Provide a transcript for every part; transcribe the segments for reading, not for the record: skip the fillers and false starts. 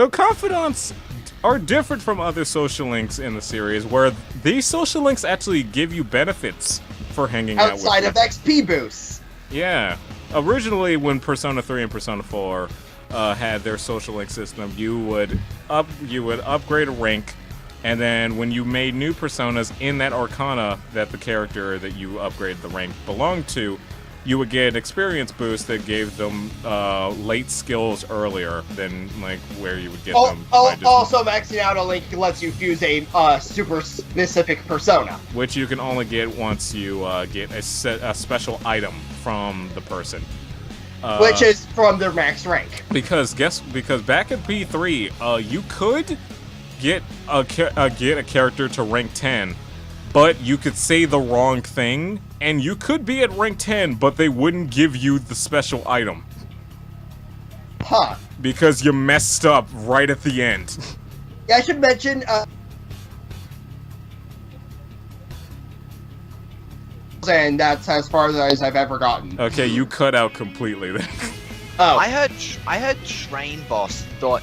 So confidants are different from other social links in the series, where these social links actually give you benefits for hanging out with outside of XP boosts. Yeah. Originally, when Persona 3 and Persona 4 had their social link system, you would upgrade a rank, and then when you made new personas in that arcana that the character that you upgraded the rank belonged to, you would get an experience boost that gave them late skills earlier than like where you would get them. Also, maxing out a link lets you fuse a super specific persona, which you can only get once you get a special item from the person. Which is from their max rank. Because back in P3, you could get a character to rank 10, but you could say the wrong thing, and you could be at rank 10, but they wouldn't give you the special item. Huh. Because you messed up right at the end. Yeah, I should mention, and that's as far as I've ever gotten. Okay, you cut out completely then. Oh. I heard Train Boss thought,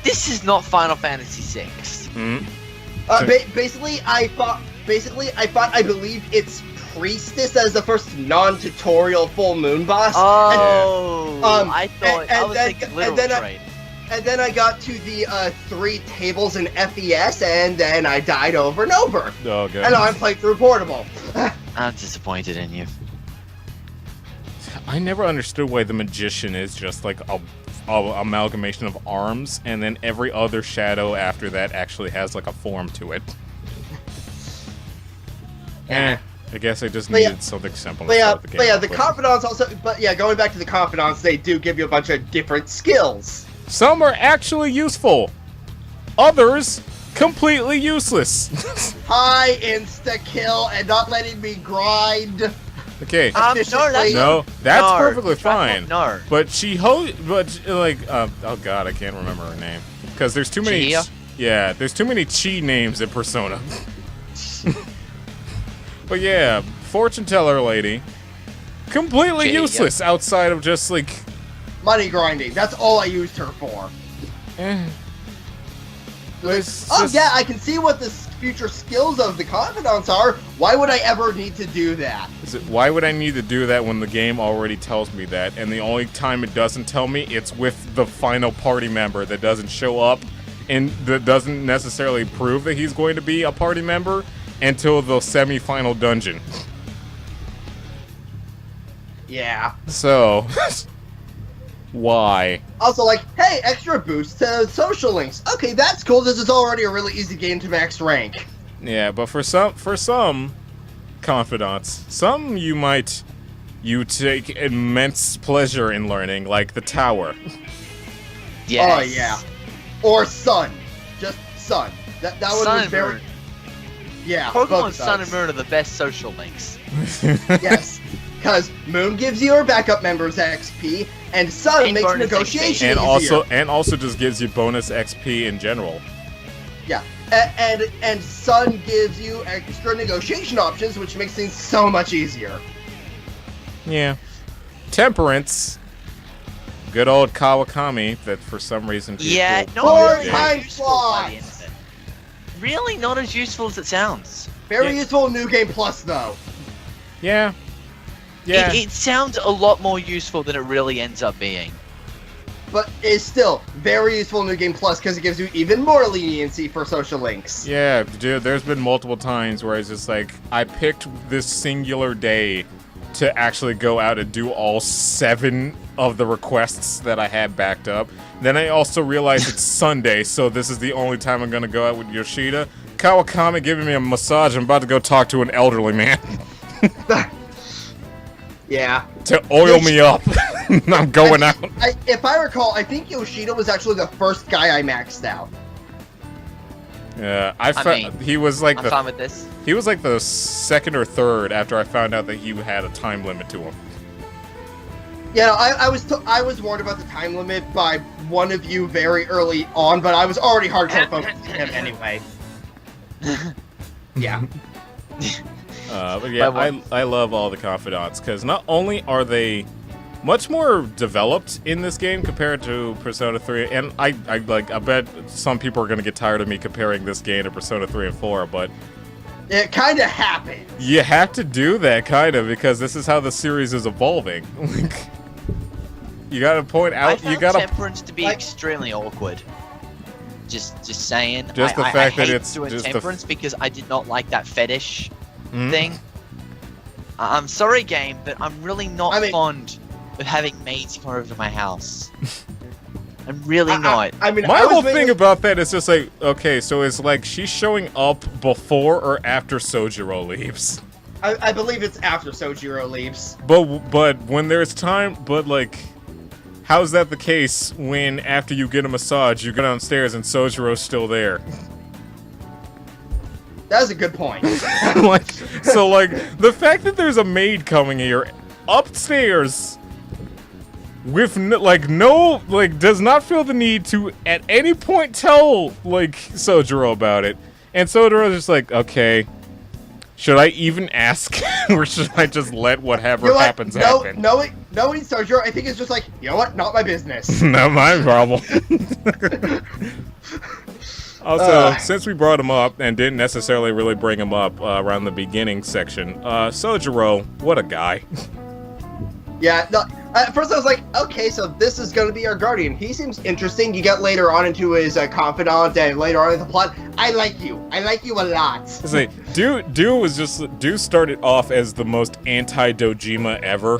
this is not Final Fantasy VI. Mm-hmm. Basically, I believe it's Priestess as the first non-tutorial full moon boss. Oh, I was thinking literal Train. And then I got to the 3 tables in FES, and then I died over and over. Oh, good. And now I'm playing through Portable. I'm disappointed in you. I never understood why the magician is just like a amalgamation of arms, and then every other shadow after that actually has like a form to it. I guess I just needed something simple to start the game. The confidants also. But yeah, going back to the confidants, they do give you a bunch of different skills. Some are actually useful. Others completely useless. High insta kill and not letting me grind. Okay. That's perfectly fine. No. But oh god, I can't remember her name because there's too many. There's too many chi names in Persona. But yeah, fortune teller lady, completely useless outside of just like money grinding. That's all I used her for. Yeah, I can see what the future skills of the confidants are. Why would I ever need to do that? Why would I need to do that when the game already tells me that? And the only time it doesn't tell me, it's with the final party member that doesn't show up and that doesn't necessarily prove that he's going to be a party member until the semi-final dungeon. Yeah. So... why? Also, like, hey, extra boost to social links. Okay, that's cool. This is already a really easy game to max rank. Yeah, but for some confidants, some you take immense pleasure in learning, like the tower. Yes. Oh yeah. Or Sun. Just Sun. That one was very. Moon. Yeah. Pokemon Sun and Moon are the best social links. Yes. Because Moon gives your backup members XP, and Sun makes negotiation easier. And also just gives you bonus XP in general. Yeah, and Sun gives you extra negotiation options, which makes things so much easier. Yeah. Temperance. Good old Kawakami that for some reason... Time slots! Really not as useful as it sounds. Very useful in New Game Plus, though. Yeah. Yeah. It sounds a lot more useful than it really ends up being. But it's still very useful in New Game Plus because it gives you even more leniency for social links. Yeah, dude, there's been multiple times where it's just like, I picked this singular day to actually go out and do all 7 of the requests that I had backed up. Then I also realized it's Sunday, so this is the only time I'm gonna go out with Yoshida. Kawakami giving me a massage, I'm about to go talk to an elderly man. Yeah. To oil me up. I'm going out. If I recall, I think Yoshida was actually the first guy I maxed out. Yeah, he was like I'm fine with this. He was like the 2nd or 3rd after I found out that he had a time limit to him. Yeah, I was warned about the time limit by one of you very early on, but I was already hardcore focused on him anyway. Yeah. But yeah, I love all the confidants because not only are they much more developed in this game compared to Persona 3. And I bet some people are gonna get tired of me comparing this game to Persona 3 and 4, but It kind of happened. you have to do that kind of because this is how the series is evolving. Like, you gotta point out. I found You gotta Temperance to be extremely awkward. Just saying. Just the I fact that hate it's doing just the Temperance because I did not like that fetish Mhm. thing. I'm sorry, game, but I'm really not fond of having maids come over to my house. I'm really not. I mean, My I was whole mainly- thing about that is just like, okay, so it's like she's showing up before or after Sojiro leaves. I believe it's after Sojiro leaves. But when there's time, but like, how's that the case when after you get a massage, you go downstairs and Sojiro's still there? That's a good point. Like, so like, the fact that there's a maid coming here upstairs with does not feel the need to at any point tell like Sojiro about it, and Sojiro's just like, okay, should I even ask or should I just let whatever happens happen? Knowing Sojiro, I think it's just like, you know what, not my business. Not my problem. Also, since we brought him up and didn't necessarily really bring him up around the beginning section, Sojiro, what a guy. Yeah, no, at first I was like, okay, so this is going to be our guardian. He seems interesting. You get later on into his confidant and later on in the plot. I like you. I like you a lot. It's like, Dude started off as the most anti-Dojima ever.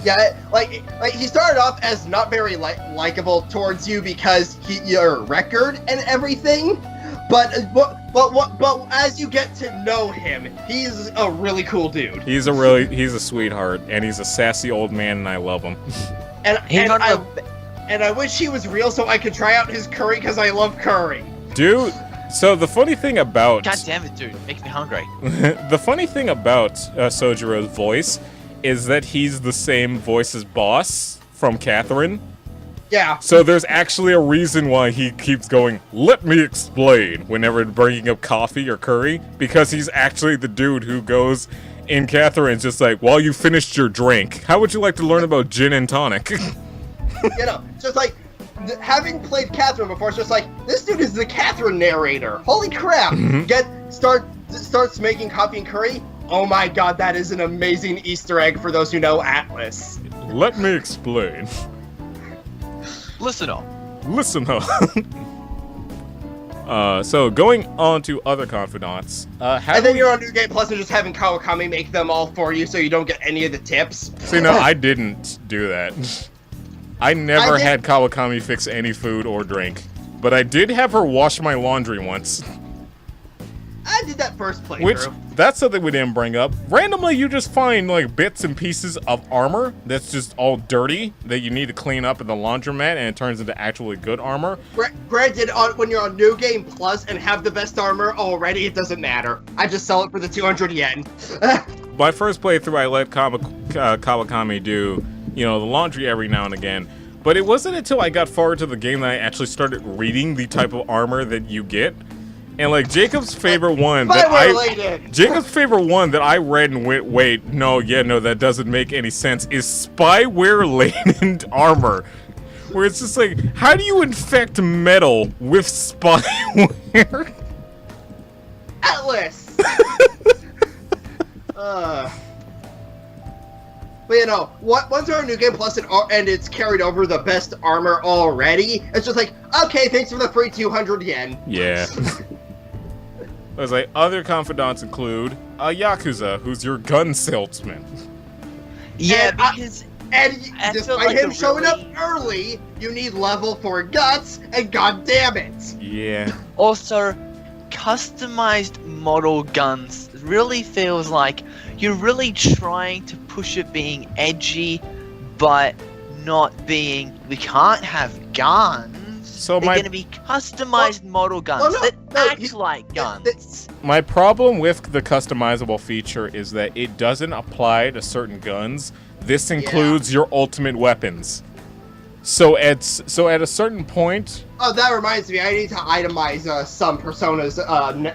Yeah, like he started off as not very likable towards you because your record and everything, but as you get to know him, he's a really cool dude. He's a sweetheart, and he's a sassy old man, and I love him. And I wish he was real so I could try out his curry because I love curry. Dude, so the funny thing about... God damn it, dude. Makes me hungry. The funny thing about Sojiro's voice is that he's the same voice as Boss from Catherine. Yeah. So there's actually a reason why he keeps going, let me explain, whenever bringing up coffee or curry, because he's actually the dude who goes in Catherine's just like, while you finished your drink, how would you like to learn about gin and tonic? You know, just like, having played Catherine before, it's just like, this dude is the Catherine narrator. Holy crap. Starts making coffee and curry. Oh my god, that is an amazing Easter egg for those who know Atlas. Let me explain. Listen up. So going on to other confidants, and then you're on New Game Plus and just having Kawakami make them all for you so you don't get any of the tips. See, no, I didn't do that. I never had Kawakami fix any food or drink, but I did have her wash my laundry once. I did that first playthrough. Which, that's something we didn't bring up. Randomly, you just find, like, bits and pieces of armor that's just all dirty that you need to clean up in the laundromat, and it turns into actually good armor. Granted, when you're on New Game Plus and have the best armor already, it doesn't matter. I just sell it for the 200 yen. My first playthrough, I let Kawakami do, you know, the laundry every now and again. But it wasn't until I got forward to the game that I actually started reading the type of armor that you get. And like Jacob's favorite one that I read and went, wait, no, that doesn't make any sense, is spyware-laden armor. Where it's just like, how do you infect metal with spyware? Atlas! But you know, once you're on New Game Plus and it's carried over the best armor already, it's just like, okay, thanks for the free 200 yen. Yeah. I was like, other confidants include a Yakuza, who's your gun salesman. Yeah, And despite him showing up early, you need level 4 guts, and god damn it! Yeah. Also, customized model guns really feels like you're really trying to push it being edgy, but not being, we can't have guns. So they're going to be customized model guns that act like guns. My problem with the customizable feature is that it doesn't apply to certain guns. This includes your ultimate weapons. So at a certain point... Oh, that reminds me. I need to itemize some personas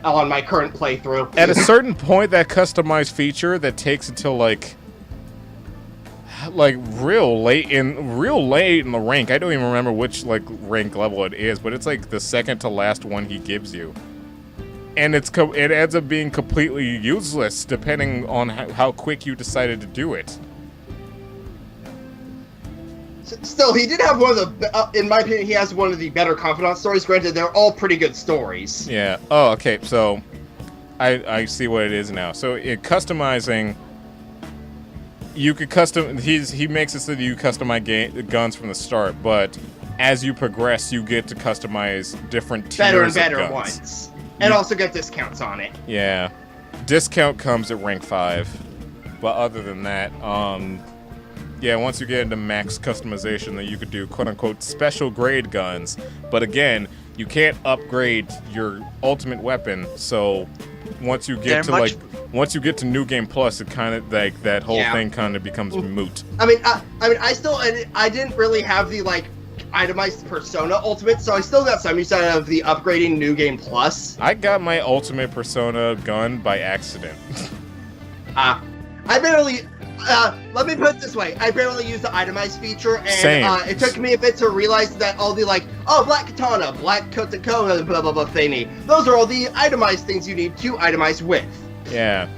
on my current playthrough. At a certain point, that customized feature that takes until, like... like real late in the rank. I don't even remember which like rank level it is, but it's like the second to last one he gives you, and it ends up being completely useless depending on how quick you decided to do it. Still, he did have one of the, in my opinion, he has one of the better confidant stories. Granted, they're all pretty good stories. Yeah. Oh, okay. So, I see what it is now. So, customizing, you could custom. He makes it so that you customize guns from the start, but as you progress, you get to customize different tiers Better and of better guns. ones, and also get discounts on it. Yeah, discount comes at rank 5, but other than that, yeah, once you get into max customization, then you could do quote-unquote special grade guns. But again, you can't upgrade your ultimate weapon, so once you get once you get to New Game Plus, it kind of like that whole thing kind of becomes moot. I didn't really have the like itemized Persona Ultimate, so I still got some use out of the upgrading New Game Plus. I got my ultimate Persona gun by accident. I barely. Let me put it this way: I barely used the itemized feature, and Same. It took me a bit to realize that all the like, oh, black katana, black kotakona, blah blah blah thingy. Those are all the itemized things you need to itemize with. Yeah.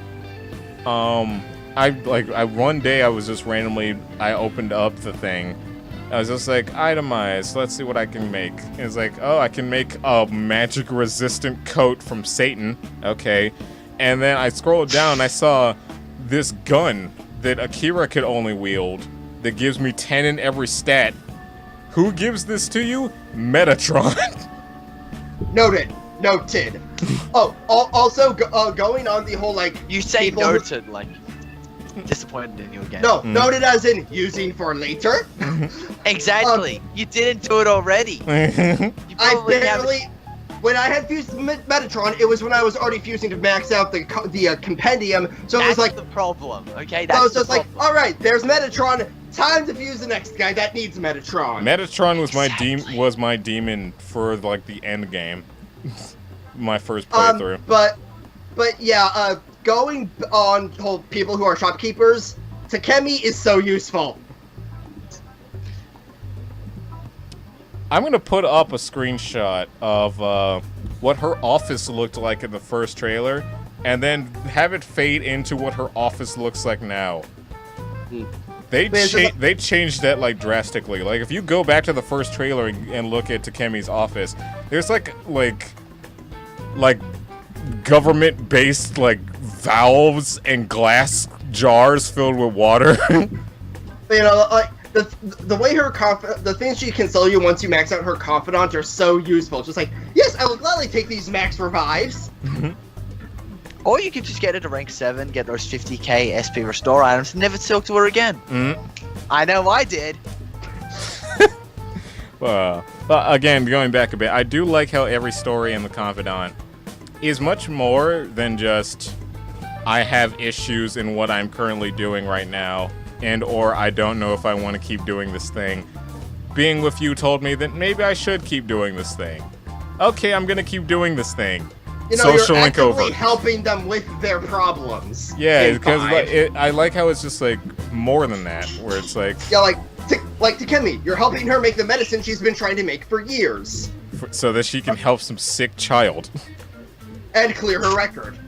One day I was just randomly, I opened up the thing. I was just like, itemize, let's see what I can make. And it's like, oh, I can make a magic resistant coat from Satan. Okay. And then I scrolled down and I saw this gun that Akira could only wield that gives me 10 in every stat. Who gives this to you? Metatron. Noted. Oh, also going on the whole like. You say people noted, like disappointed in you again. No, noted as in using for later. Exactly. You didn't do it already. You I probably haven't- barely. When I had fused Metatron, it was when I was already fusing to max out the compendium. So it was like the problem. Okay, so I was that's just the like, problem. all right, there's Metatron. Time to fuse the next guy that needs Metatron. Metatron was Exactly. my demon for like the end game. My first playthrough. But yeah, going on whole people who are shopkeepers, Takemi is so useful. I'm gonna put up a screenshot of what her office looked like in the first trailer, and then have it fade into what her office looks like now. They changed that like drastically. Like if you go back to the first trailer and look at Takemi's office, there's like government-based like valves and glass jars filled with water. You know, like the way the things she can sell you once you max out her confidant are so useful. Just like, yes, I will gladly take these max revives. Or you could just get her to rank 7, get those 50k SP restore items, and never talk to her again. I know I did. But again, going back a bit, I do like how every story in the Confidant is much more than just I have issues in what I'm currently doing right now, and or I don't know if I want to keep doing this thing. Being with you told me that maybe I should keep doing this thing. Okay, I'm gonna keep doing this thing. You know, Social you're link actively over. helping them with their problems. Yeah, in because five. I like how it's just like more than that, where it's like Yeah, like Takemi, you're helping her make the medicine she's been trying to make for years. so that she can help some sick child. And clear her record.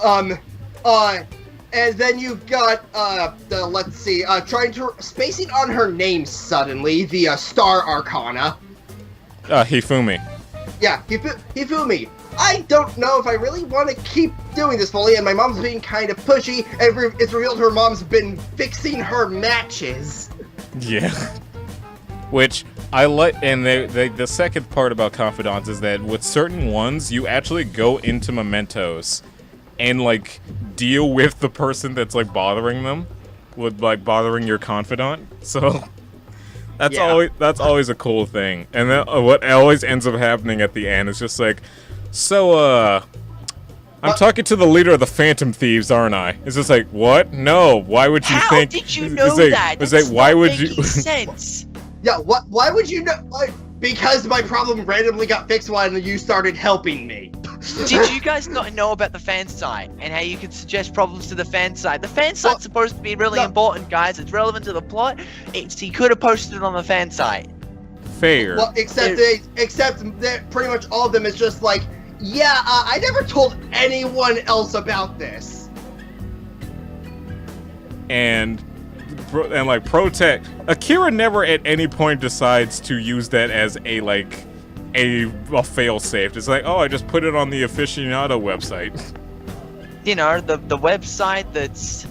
And then you've got, let's see, spacing on her name suddenly, the, Star Arcana. Hifumi. Yeah, Hifumi. I don't know if I really want to keep doing this fully, and my mom's being kind of pushy, and it's revealed her mom's been fixing her matches. Yeah. Which I like, and the second part about Confidants is that with certain ones, you actually go into mementos and, like, deal with the person that's, like, bothering them, with, like, bothering your confidant. So, that's always a cool thing. And then what always ends up happening at the end is just like, so, I'm talking to the leader of the Phantom Thieves, aren't I? It's just like, what? No, why would you think... How did you know like, that? It's That's like, why not would making you... sense. Yeah, why would you know? Because my problem randomly got fixed when you started helping me. Did you guys not know about the fan site and how you could suggest problems to the fan site? The fan site's supposed to be really important, guys. It's relevant to the plot. He could have posted it on the fan site. Fair. Well, except that pretty much all of them is just like, yeah, I never told anyone else about this. And like protect. Akira never at any point decides to use that as a fail safe. It's like, oh, I just put it on the aficionado website. You know, the website that's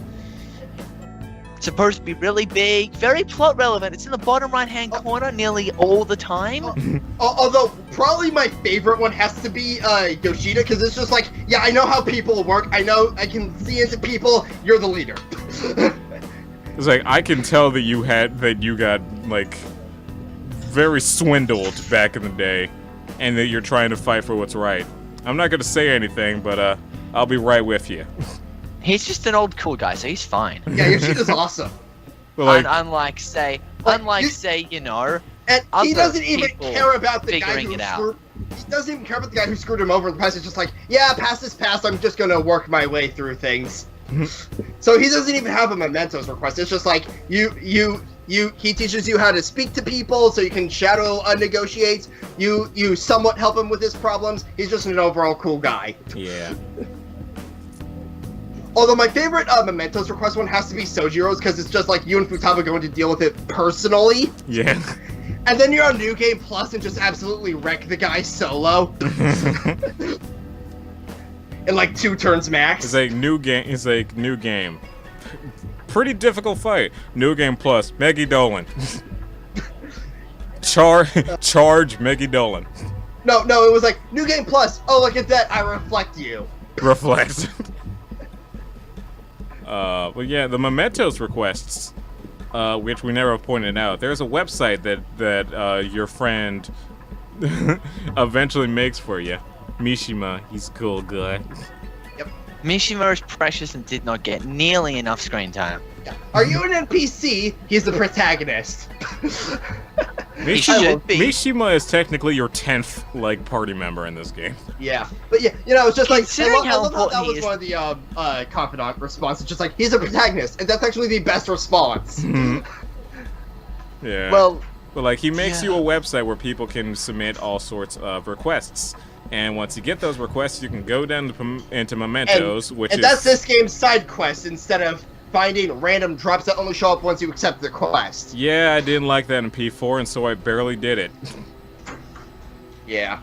supposed to be really big, very plot relevant. It's in the bottom right hand corner nearly all the time. Although probably my favorite one has to be Yoshida, because it's just like, yeah, I know how people work. I know I can see into people. You're the leader. It's like, I can tell that you got like very swindled back in the day, and that you're trying to fight for what's right. I'm not gonna say anything, but I'll be right with you. He's just an old cool guy, so he's fine. Yeah, Yoshida's awesome. But like, unlike say, you know, and he other doesn't even people care about the guy figuring who it out. screwed. He doesn't even care about the guy who screwed him over in the past. It's just like, yeah, past is past. I'm just gonna work my way through things. So he doesn't even have a mementos request. It's just like he teaches you how to speak to people so you can shadow negotiate. You somewhat help him with his problems. He's just an overall cool guy. yeah. Although my favorite mementos request one has to be Sojiro's, because it's just like you and Futaba going to deal with it personally. Yeah. And then you're on New Game Plus and just absolutely wreck the guy solo. In like 2 turns max. It's like new game. It's like new game. Pretty difficult fight. New game plus Meggy Dolan. Charge Meggy Dolan. No, it was like New Game Plus. Oh, look at that! I reflect you. Reflect. But yeah, the mementos requests, which we never pointed out. There's a website that your friend eventually makes for you. Mishima, he's a cool guy. Yep. Mishima is precious and did not get nearly enough screen time. Yeah. Are you an NPC? He's the protagonist. Mishima is technically your 10th party member in this game. Yeah, but yeah, it's just like I love how that was is. one of the confidant responses. Just like he's a protagonist, and that's actually the best response. Yeah. Well, but he makes you a website where people can submit all sorts of requests. And once you get those requests, you can go down into mementos, and that's this game's side quest instead of finding random drops that only show up once you accept the quest. Yeah, I didn't like that in P4, and so I barely did it. Yeah.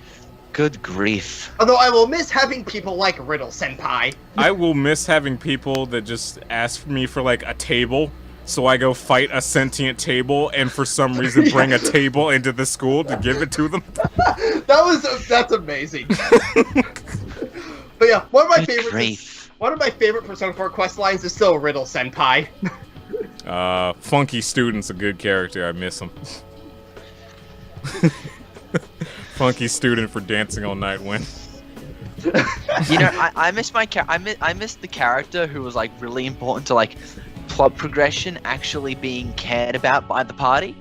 Good grief. Although I will miss having people like Riddle Senpai. I will miss having people that just ask me for a table, so I go fight a sentient table, and for some reason bring a table into the school to give it to them. That's amazing. But yeah, one of my favorite Persona 4 quest lines is still Riddle Senpai. Funky Student's a good character. I miss him. Funky Student for Dancing All Night When. I miss I miss the character who was really important to plot progression actually being cared about by the party,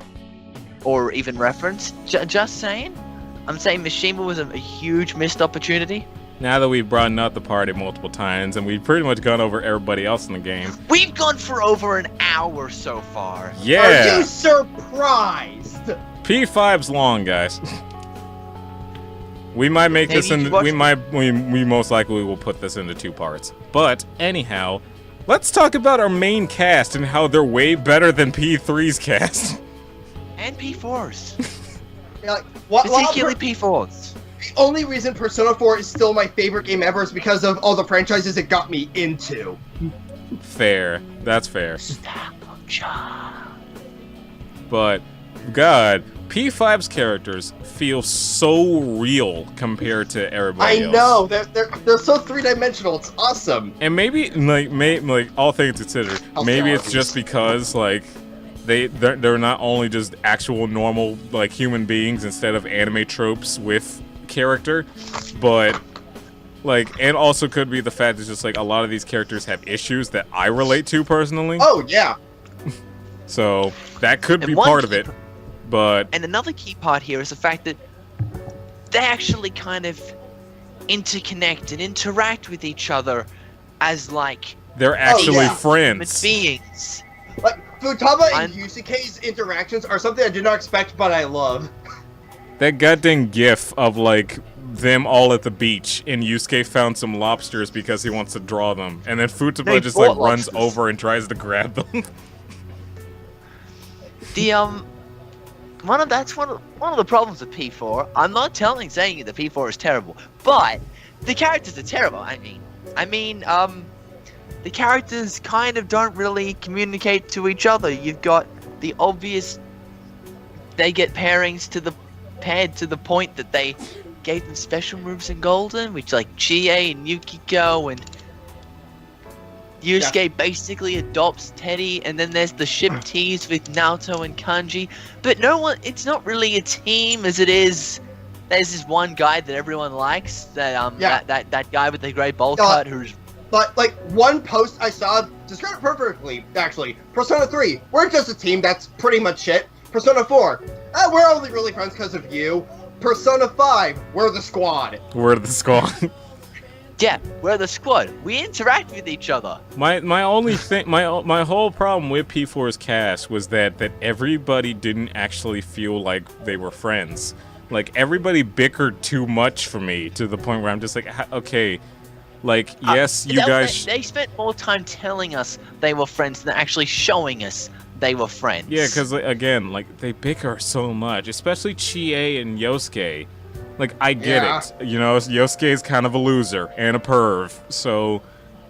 or even referenced. Just saying. I'm saying Mishima was a huge missed opportunity. Now that we've broadened out the party multiple times, and we've pretty much gone over everybody else in the game. We've gone for over an hour so far. Yeah! Are you surprised? P5's long, guys. We might make this into... We most likely will put this into 2 parts. But, anyhow, let's talk about our main cast and how they're way better than P3's cast. And P4's. Particularly P4's. The only reason Persona 4 is still my favorite game ever is because of all the franchises it got me into. Fair. That's fair. But, God, P5's characters feel so real compared to everybody else. I know, they're so 3-dimensional. It's awesome. And maybe, all things considered, maybe it's just because, they're not only just actual normal human beings instead of anime tropes with character, but and also could be the fact that just a lot of these characters have issues that I relate to personally. Oh yeah. So that could be part of it. But and another key part here is the fact that they actually kind of interconnect and interact with each other as like They're actually yeah. human friends. beings. Like, Futaba I'm- and Yusuke's interactions are something I did not expect, but I love. That goddamn gif of like them all at the beach, and Yusuke found some lobsters because he wants to draw them, and then Futaba They just like bought runs lobsters. over and tries to grab them. The that's one of the problems with P4. I'm not saying that P4 is terrible, but the characters are terrible. I mean, the characters kind of don't really communicate to each other. You've got the obvious, they get paired to the point that they gave them special moves in Golden, which like Chie and Yukiko, and Yusuke basically adopts Teddy, and then there's the ship tease with Naoto and Kanji. But it's not really a team as it is. There's this one guy that everyone likes, that guy with the grey bowl cut who's... But, like, one post I saw described it perfectly, actually. Persona 3, we're just a team, that's pretty much it. Persona 4, we're only really friends because of you. Persona 5, we're the squad. We're the squad. Yeah, we're the squad. We interact with each other. My only thing, my whole problem with P4's cast was that everybody didn't actually feel like they were friends. Like, everybody bickered too much for me, to the point where I'm just like, okay, like, yes, you guys... They spent more time telling us they were friends than actually showing us they were friends. Yeah, because, again, like, they bicker so much, especially Chie and Yosuke. Like, I get it. You know, Yosuke's kind of a loser and a perv, so,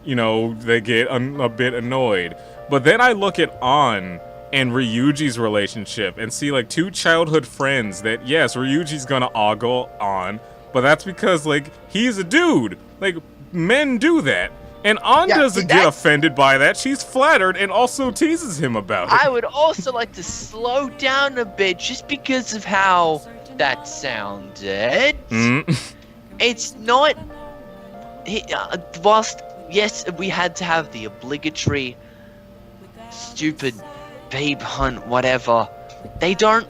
you know, they get a bit annoyed. But then I look at An and Ryuji's relationship and see, like, two childhood friends that, yes, Ryuji's gonna ogle An, but that's because, like, he's a dude. Like, men do that. And An doesn't get offended by that. She's flattered and also teases him about it. I would also like to slow down a bit just because of how that sounded. It's not... whilst, yes, we had to have the obligatory stupid babe hunt, whatever, they don't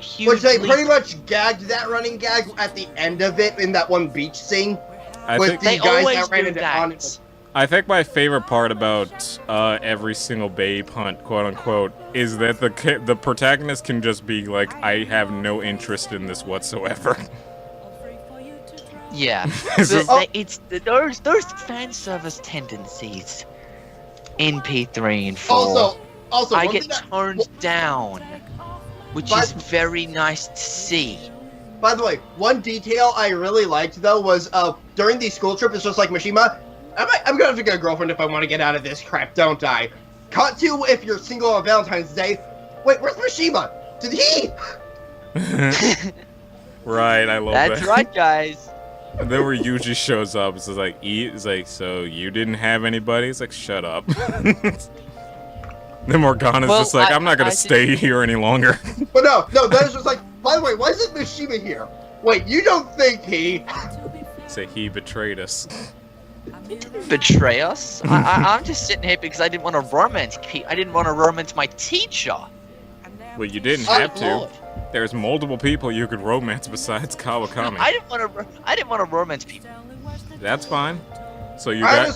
hugely... Which they pretty much gagged that running gag at the end of it in that one beach scene. I with think the they guys always that ran do into that. An. I think my favorite part about every single babe hunt, quote unquote, is that the protagonist can just be like, I have no interest in this whatsoever. Yeah, it's those fan service tendencies in P3 and 4. Also, I one get thing toned down, which is very nice to see. By the way, one detail I really liked though was during the school trip, it's just like Mishima, I'm gonna have to get a girlfriend if I want to get out of this crap, don't I? Cut to if you're single on Valentine's Day. Wait, where's Mishima? Did he? Right, I love that. That's right, guys. And then where Yuji shows up, it's like, so you didn't have anybody? It's like, shut up. Then Morgana's just like, I'm not gonna stay here any longer. But no, that is just like, by the way, why isn't Mishima here? Wait, you don't think he... Say he betrayed us. Betray us? I'm just sitting here because I didn't want to romance my teacher. Well, you didn't have to. There's multiple people you could romance besides Kawakami. I didn't want to romance people. That's fine. So you I got a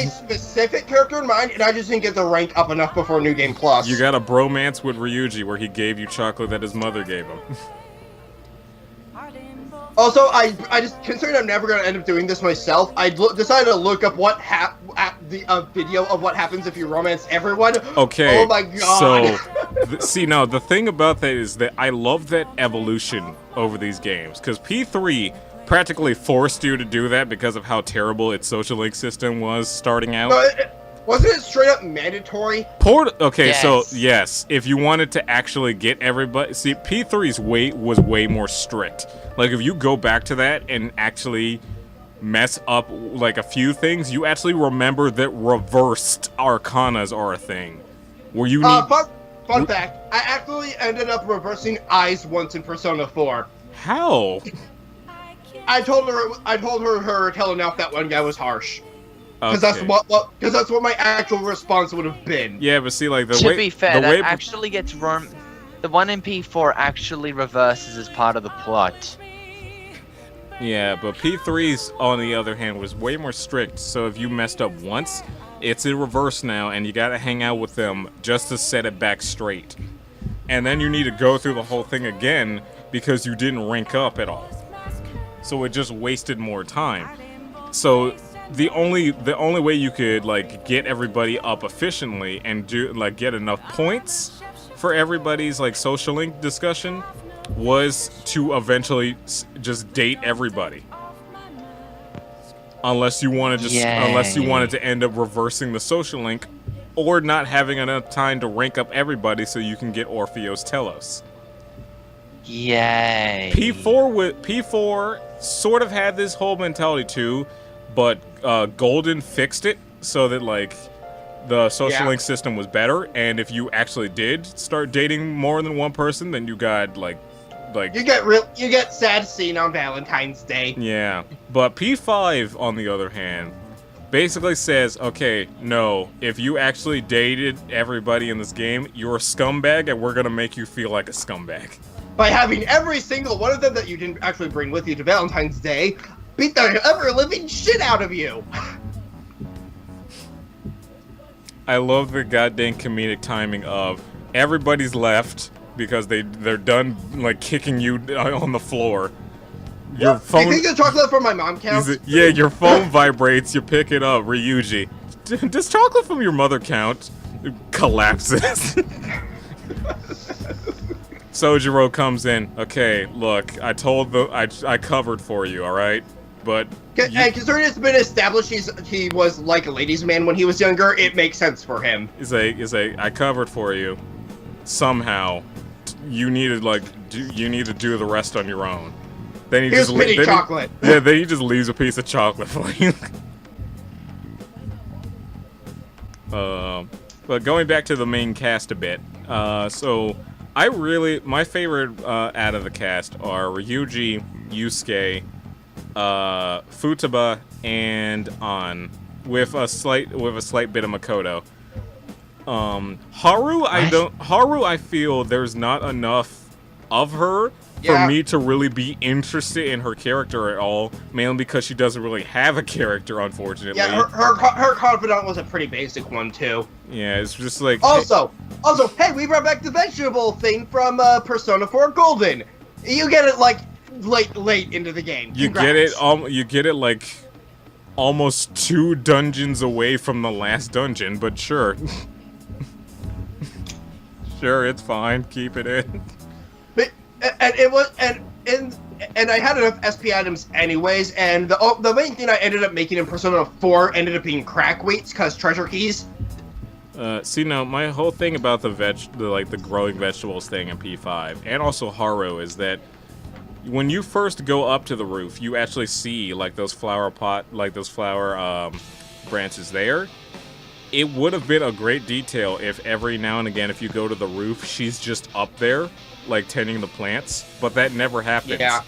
specific character in mind, and I just didn't get the rank up enough before New Game Plus. You got a bromance with Ryuji where he gave you chocolate that his mother gave him. Also, I just, considering I'm never going to end up doing this myself, I decided to look up the video of what happens if you romance everyone. Okay. Oh my god. So, see, no, the thing about that is that I love that evolution over these games, because P3 practically forced you to do that because of how terrible its social link system was starting out. No, wasn't it straight up mandatory? So yes, if you wanted to actually get everybody, see, P3's was way more strict. Like, if you go back to that and actually mess up like a few things, you actually remember that reversed arcanas are a thing. Where you need. Fun fact: I actually ended up reversing eyes once in Persona 4. How? I told her telling off that one guy was harsh. Because Okay. that's what my actual response would have been. Yeah, but see, like To be fair, that actually gets the one in P4 actually reverses as part of the plot. Yeah, but P3's, on the other hand, was way more strict, so if you messed up once, it's in reverse now, and you gotta hang out with them just to set it back straight. And then you need to go through the whole thing again because you didn't rank up at all. So it just wasted more time. So the only way you could like get everybody up efficiently and do like get enough points for everybody's like social link discussion was to eventually just date everybody. Unless you wanted to end up reversing the social link or not having enough time to rank up everybody so you can get Orpheo's Telos. Yay. P4 sort of had this whole mentality too, but Golden fixed it so that like the social link system was better, and if you actually did start dating more than one person, then you got like you get sad scene on Valentine's Day. Yeah, but P5 on the other hand basically says, okay, no, if you actually dated everybody in this game, you're a scumbag, and we're gonna make you feel like a scumbag. By having every single one of them that you didn't actually bring with you to Valentine's Day beat the ever-living shit out of you. I love the goddamn comedic timing of everybody's left because they're done like kicking you on the floor. Your phone. Do you think the chocolate from my mom counts? Yeah, your phone vibrates. You pick it up. Ryuji, does chocolate from your mother count? It collapses. Sojiro comes in. Okay, look, I covered for you. All right, but and considering it's been established he was like a ladies' man when he was younger, it makes sense for him. I covered for you. Somehow, you need to do the rest on your own. Then he Here's chocolate. Then he just leaves a piece of chocolate for you. But going back to the main cast a bit, so my favorite out of the cast are Ryuji, Yusuke, Futaba, and An, with a slight bit of Makoto. Haru, I feel there's not enough of her for me to really be interested in her character at all, mainly because she doesn't really have a character, unfortunately. Yeah, her confidant was a pretty basic one, too. Yeah, it's just like... Also, hey, we brought back the vegetable thing from Persona 4 Golden. You get it, like, late into the game. Congrats. You get it, like, almost 2 dungeons away from the last dungeon, but sure. Sure, it's fine. Keep it in. And I had enough SP items anyways, and the main thing I ended up making in Persona 4 ended up being crack weights, cause treasure keys. See, now my whole thing about the growing vegetables thing in P5, and also Haru, is that when you first go up to the roof, you actually see like those flower branches there. It would have been a great detail if every now and again, if you go to the roof, she's just up there, like tending the plants, but that never happens. Yeah.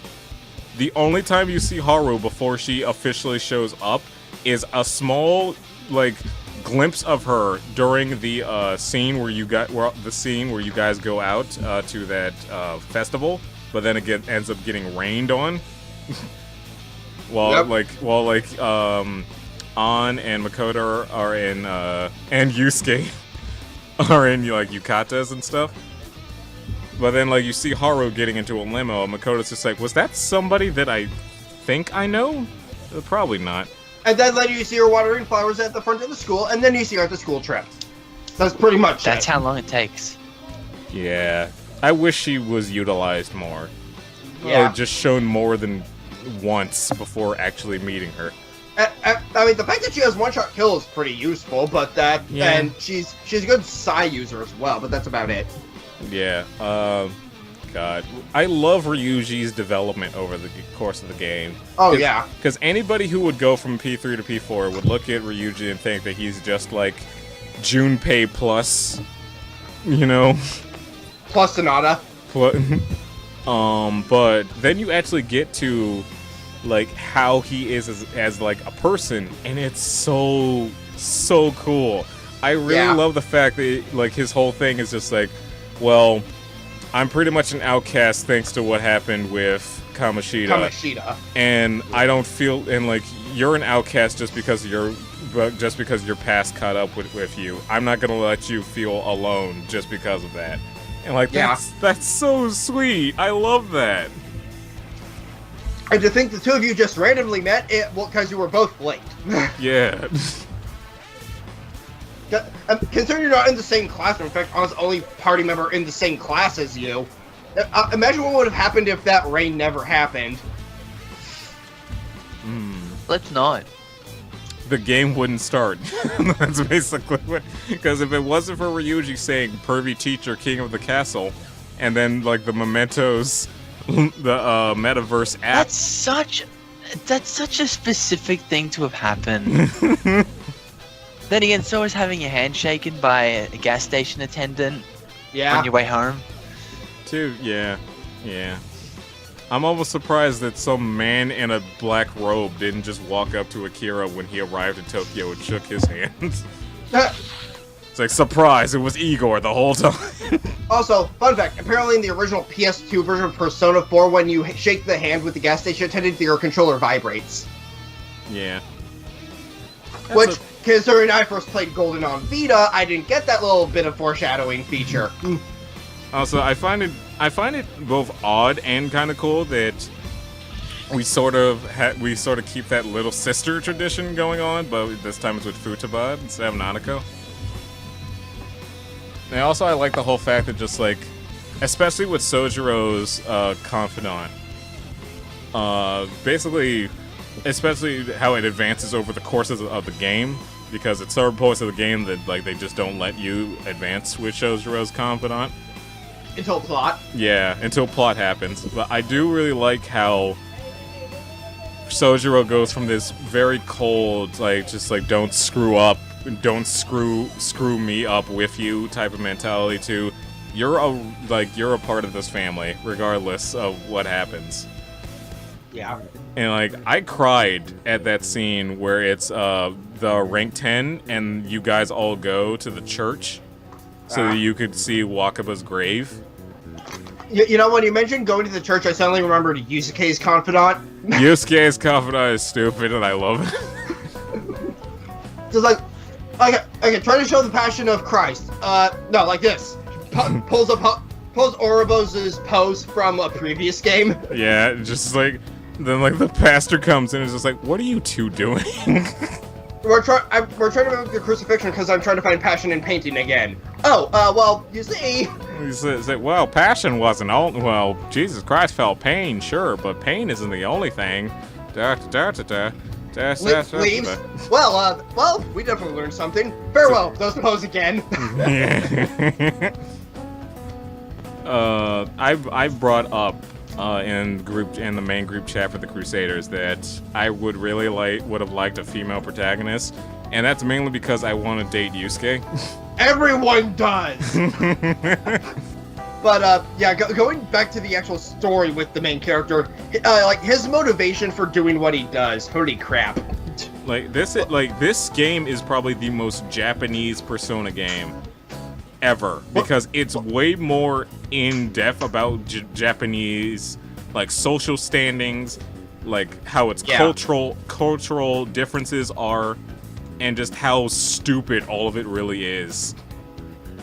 The only time you see Haru before she officially shows up is a small, like, glimpse of her during the scene where you guys go out to that festival, but then it ends up getting rained on. While An and Makoto are in, and Yusuke are in, like, yukatas and stuff. But then, like, you see Haru getting into a limo, and Makoto's just like, was that somebody that I think I know? Probably not. And then later you see her watering flowers at the front of the school, and then you see her at the school trip. That's pretty much it. That's how long it takes. Yeah. I wish she was utilized more. Yeah. Or just shown more than once before actually meeting her. I mean, the fact that she has one-shot kill is pretty useful, but and she's a good Psy user as well, but that's about it. Yeah, God. I love Ryuji's development over the course of the game. Oh, yeah. Because anybody who would go from P3 to P4 would look at Ryuji and think that he's just like Junpei plus, you know? Plus Sonata. But then you actually get to like how he is as like a person, and it's so cool. I really love the fact that like his whole thing is just like, well, I'm pretty much an outcast thanks to what happened with Kamoshida. And I don't feel, and like, you're an outcast just because your past caught up with you. I'm not gonna let you feel alone just because of that. And like, that's so sweet. I love that. And to think the two of you just randomly met, because you were both late. Yeah. Considering you're not in the same classroom, in fact, I was the only party member in the same class as you. Imagine what would have happened if that rain never happened. Let's not. The game wouldn't start. That's basically what. Because if it wasn't for Ryuji saying "Pervy teacher, king of the castle," and then like the mementos, the metaverse app. That's such a specific thing to have happened. Then again, so is having your hand shaken by a gas station attendant on your way home. Yeah. I'm almost surprised that some man in a black robe didn't just walk up to Akira when he arrived in Tokyo and shook his hand. It's like, surprise, it was Igor the whole time. Also, fun fact, apparently in the original PS2 version of Persona 4, when you shake the hand with the gas station attendant, your controller vibrates. Yeah. Which, considering I first played Golden on Vita, I didn't get that little bit of foreshadowing feature. Also, I find it both odd and kind of cool that we sort of keep that little sister tradition going on, but this time it's with Futaba instead of Nanako. And also, I like the whole fact that just like, especially with Sojiro's confidant, basically, especially how it advances over the courses of the game, because at certain points of the game that like they just don't let you advance with Sojiro's confidant. Until plot. Yeah, until plot happens. But I do really like how Sojiro goes from this very cold, like, just like, don't screw up, don't screw me up with you type of mentality to, you're a part of this family, regardless of what happens. Yeah. And like, I cried at that scene where it's the rank 10 and you guys all go to the church so that you could see Wakaba's grave. You know, when you mentioned going to the church, I suddenly remembered Yusuke's confidant. Yusuke's confidant is stupid and I love it. Just like, okay, try to show the passion of Christ. No, like this. Pulls Ouroboros' pose from a previous game. Yeah, just like, then like the pastor comes in and is just like, what are you two doing? We're trying to mimic the crucifixion because I'm trying to find passion in painting again. Oh, well, you see. He says, well, passion wasn't all. Well, Jesus Christ felt pain, sure, but pain isn't the only thing. Leaves. Well, we definitely learned something. Farewell. Those pose again. I've brought up in the main group chat for the Crusaders that I would have liked a female protagonist, and that's mainly because I want to date Yusuke. Everyone does. But yeah, going back to the actual story with the main character, like his motivation for doing what he does. Holy crap! This game is probably the most Japanese Persona game ever, because it's way more in depth about Japanese like social standings, like how its cultural differences are, and just how stupid all of it really is.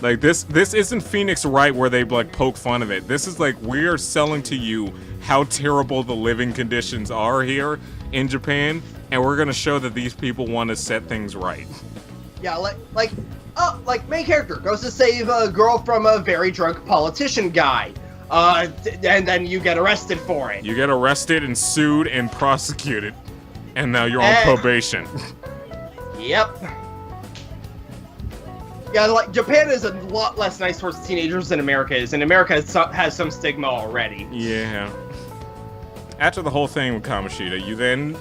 Like this isn't Phoenix Wright where they like poke fun of it. This is like, we are selling to you how terrible the living conditions are here in Japan, and we're gonna show that these people want to set things right. Yeah, like main character goes to save a girl from a very drunk politician guy, and then you get arrested for it. You get arrested and sued and prosecuted, and now you're on probation. Yep. Yeah, like, Japan is a lot less nice towards teenagers than America is, and America has some stigma already. Yeah. After the whole thing with Kamoshida, you then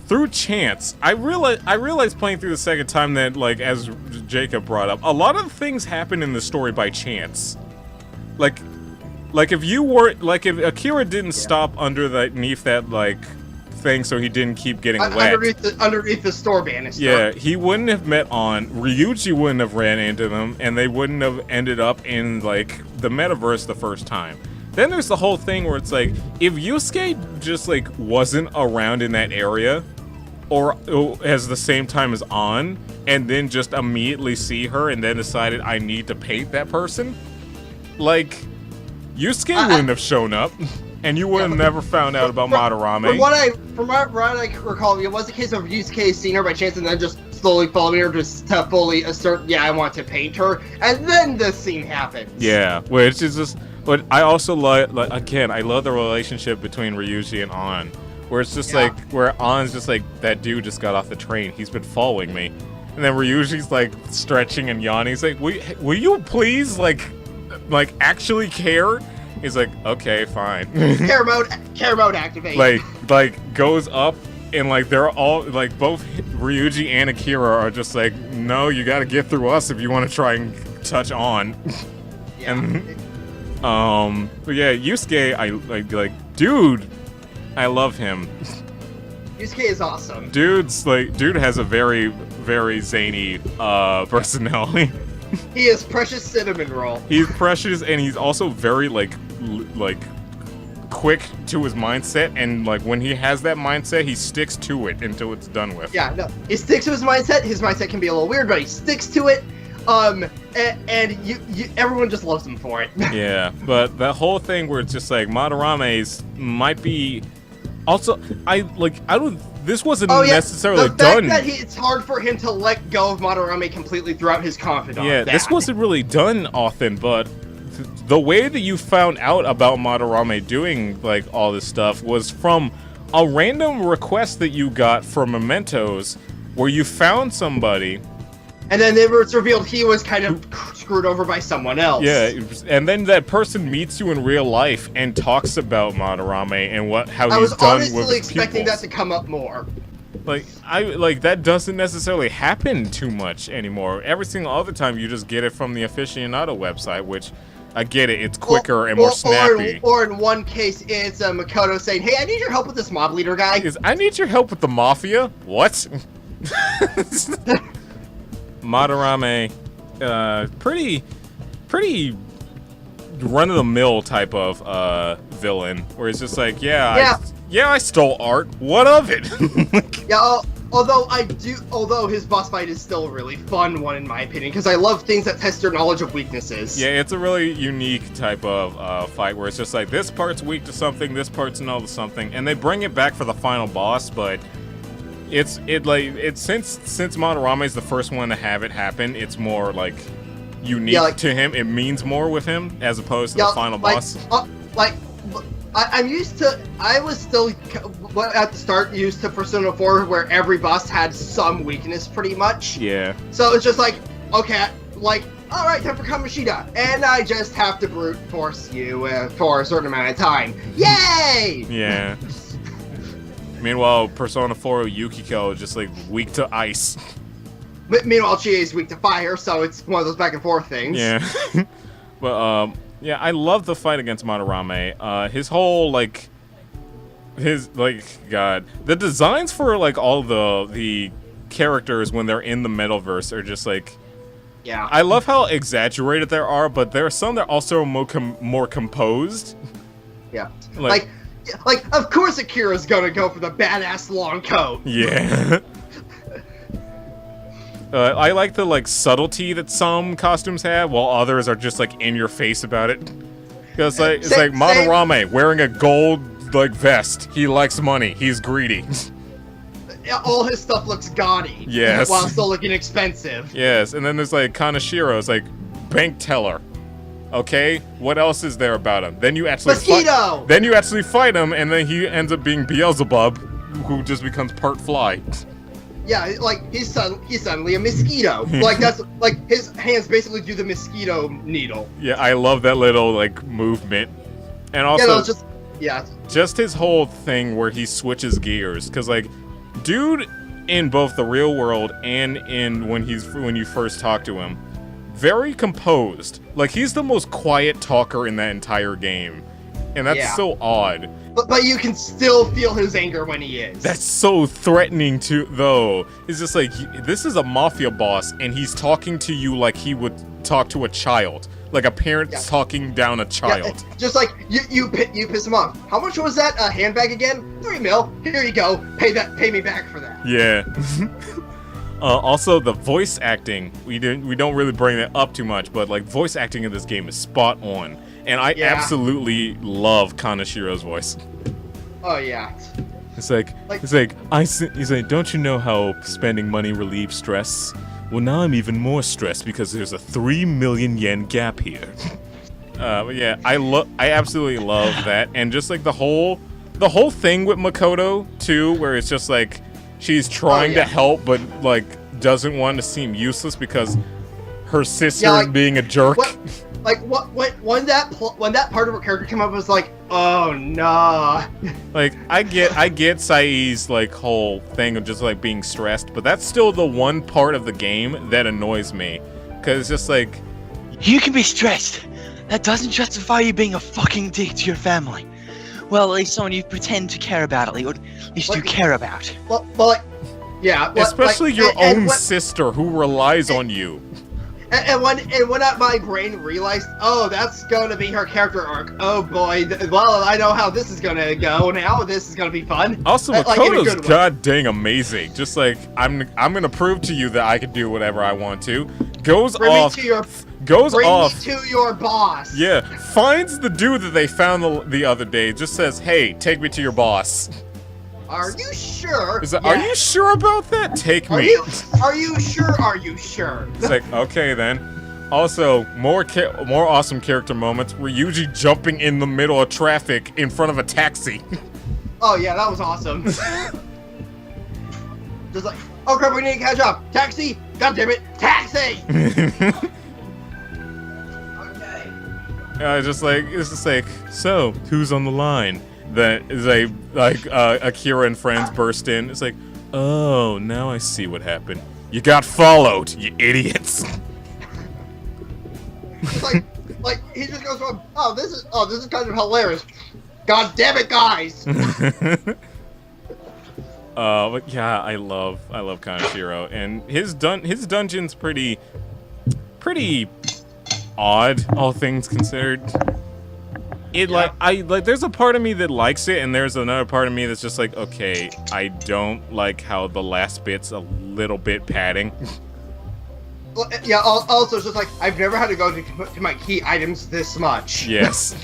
through chance, I realized playing through the second time that, like, as Jacob brought up, a lot of things happen in the story by chance. Like if Akira didn't stop underneath that, like, thing so he didn't keep getting wet. Underneath the store banister. Yeah, he wouldn't have met on, Ryuji wouldn't have ran into them, and they wouldn't have ended up in, like, the metaverse the first time. Then there's the whole thing where it's like, if Yusuke just like wasn't around in that area, or as the same time as An, and then just immediately see her and then decided I need to paint that person, like, Yusuke wouldn't have shown up, and you would have never found out about Madarame. From what I recall, it was a case of Yusuke seeing her by chance and then just slowly following her just to fully assert, yeah, I want to paint her, and then the scene happens. Yeah, which is just... But I also like again, I love the relationship between Ryuji and An, where it's just like, where An's just like, that dude just got off the train, he's been following me. And then Ryuji's like stretching and yawning, he's like, will you please like actually care? He's like, okay, fine. Care mode activate. Like goes up and like they're all like, both Ryuji and Akira are just like, no, you gotta get through us if you want to try and touch An. Yeah. And, but yeah, Yusuke, I like, dude, I love him. Yusuke is awesome. Dude has a very, very zany, personality. He is precious cinnamon roll. He's precious, and he's also very, like, quick to his mindset, and, like, when he has that mindset, he sticks to it until it's done with. Yeah, no, he sticks to his mindset. His mindset can be a little weird, but he sticks to it. And everyone just loves him for it. Yeah, but that whole thing where it's just like Madarame's might be also this wasn't necessarily the done. fact that it's hard for him to let go of Madarame completely throughout his confidant. Yeah, this wasn't really done often, but the way that you found out about Madarame doing like all this stuff was from a random request that you got for mementos, where you found somebody. And then it was revealed he was kind of screwed over by someone else. Yeah, and then that person meets you in real life and talks about Madarame and how he's done with his pupils. I was honestly expecting that to come up more. Like that doesn't necessarily happen too much anymore. Every single other time you just get it from the aficionado website, which I get it, it's quicker and more snappy. Or in one case, it's Makoto saying, "Hey, I need your help with this mob leader guy." I need your help with the mafia. What? Madarame, pretty run-of-the-mill type of villain, where it's just like, I stole art. What of it? Yeah, although his boss fight is still a really fun one in my opinion, because I love things that test your knowledge of weaknesses. Yeah, it's a really unique type of fight where it's just like, this part's weak to something, this part's null to something, and they bring it back for the final boss, but since Madarame is the first one to have it happen, it's more like unique to him. It means more with him as opposed to the final boss. I was still at the start used to Persona 4 where every boss had some weakness pretty much. Yeah. So it's just like, okay, like, alright, time for Kamoshida, and I just have to brute force you for a certain amount of time. Yay! Yeah. Meanwhile, Persona 4 Yukiko is just like weak to ice. But meanwhile, Chie is weak to fire, so it's one of those back and forth things. Yeah. But yeah, I love the fight against Madarame. His whole God, the designs for like all the characters when they're in the Metalverse are just like. Yeah. I love how exaggerated there are, but there are some that are also more composed. Yeah. Like, of course Akira's gonna go for the badass long coat. Yeah. I like the, subtlety that some costumes have, while others are just, in your face about it. Because, it's like Madarame wearing a gold, vest. He likes money. He's greedy. All his stuff looks gaudy. Yes. While still looking expensive. Yes, and then there's, Kaneshiro. It's bank teller. Okay, what else is there about him? Then you actually fight him, and then he ends up being Beelzebub, who just becomes part fly. Yeah, he's suddenly a mosquito. That's his hands basically do the mosquito needle. Yeah, I love that little movement, and also just his whole thing where he switches gears, because dude, in both the real world and when you first talk to him. Very composed. He's the most quiet talker in that entire game. And that's so odd. But you can still feel his anger when he is. That's so threatening, though. It's just this is a mafia boss, and he's talking to you like he would talk to a child. like a parent talking down a child. Yeah, just like you piss him off. How much was that handbag again? 3 mil. Here you go. Pay me back for that. Yeah. Also, the voice acting, we don't really bring that up too much, but like voice acting in this game is spot on, and I absolutely love Kanashiro's voice. Oh yeah. He's like, don't you know how spending money relieves stress? Well, now I'm even more stressed because there's a 3 million yen gap here. But yeah, I absolutely love that, and just like the whole thing with Makoto too, where it's just like she's trying to help, but like doesn't want to seem useless because her sister is being a jerk. When that part of her character came up, I was like, oh nah. Like I get Sai's like whole thing of just like being stressed, but that's still the one part of the game that annoys me, because it's just like, you can be stressed. That doesn't justify you being a fucking dick to your family. Well, at least someone you pretend to care about, or at least you care about. Especially your own sister who relies on you. And when my brain realized, oh, that's going to be her character arc. Oh boy, well, I know how this is going to go now. This is going to be fun. Also, Makoto's god dang amazing. Just like, I'm going to prove to you that I can do whatever I want to. Bring me to your boss. Yeah, finds the dude that they found the other day. Just says, hey, take me to your boss. Are you sure? Are you sure about that? Take me. Are you sure? Are you sure? It's like, okay then. Also, more awesome character moments. We're usually jumping in the middle of traffic in front of a taxi. Oh yeah, that was awesome. Just like, oh crap, we need to catch up. Taxi! God damn it, taxi! Okay. It's just like, so who's on the line? That is Akira and friends burst in. It's like, oh, now I see what happened. You got followed, you idiots. It's like he just goes from, this is kind of hilarious. God damn it, guys. But yeah, I love Kanashiro, and his dungeon's pretty odd, all things considered. There's a part of me that likes it, and there's another part of me that's just like, okay, I don't like how the last bit's a little bit padding. Well, yeah, also, it's just like, I've never had to go to my key items this much. Yes.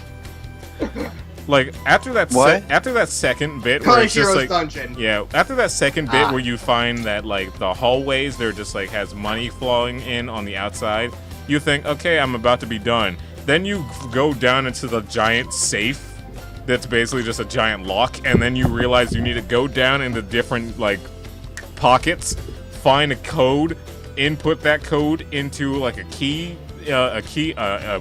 Like, after that second bit where it's just like, dungeon. Yeah, after that second bit where you find that, like, the hallways, they're just, like, has money flowing in on the outside, you think, okay, I'm about to be done. Then you go down into the giant safe that's basically just a giant lock, and then you realize you need to go down into different, like, pockets, find a code, input that code into, like, a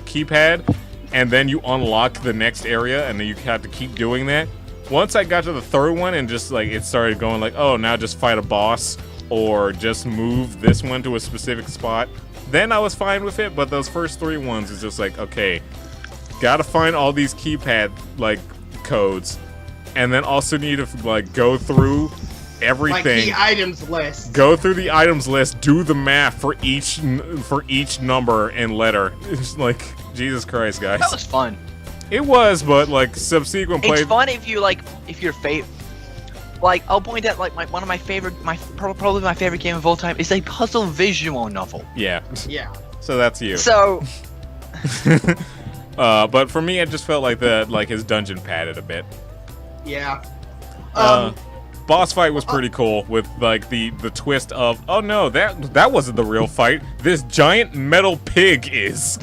keypad, and then you unlock the next area, and then you have to keep doing that. Once I got to the third one and just, like, it started going like, oh, now just fight a boss, or just move this one to a specific spot, then I was fine with it, but those first 3 ones is just like, okay, gotta find all these keypad, like, codes, and then also need to, like, go through everything. My key items list. Go through the items list, do the math for each number and letter. It's like, Jesus Christ, guys. That was fun. It was, but, like, subsequent play... It's fun if your favorite... Like, I'll point out, like, probably my favorite game of all time is a puzzle visual novel. Yeah. Yeah. So that's you. So... but for me, it just felt like his dungeon padded a bit. Yeah. Boss fight was pretty cool with, like, the twist of, oh no, that wasn't the real fight. This giant metal pig is.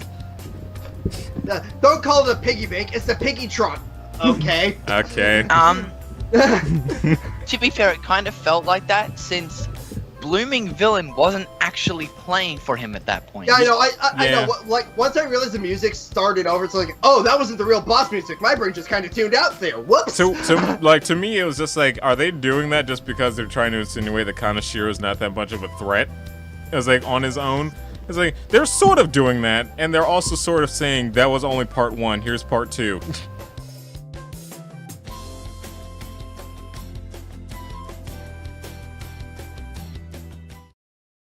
Don't call it a piggy bank, it's the piggy trot. Okay. Okay. To be fair, it kind of felt like that since Blooming Villain wasn't actually playing for him at that point. Yeah, I know. I know. Like, once I realized the music started over, it's like, oh, that wasn't the real boss music. My brain just kind of tuned out there. Whoops. So, like, to me, it was just like, are they doing that just because they're trying to insinuate that Kanashiro's not that much of a threat? It was like, on his own. It's like, they're sort of doing that, and they're also sort of saying, that was only part 1, here's part 2.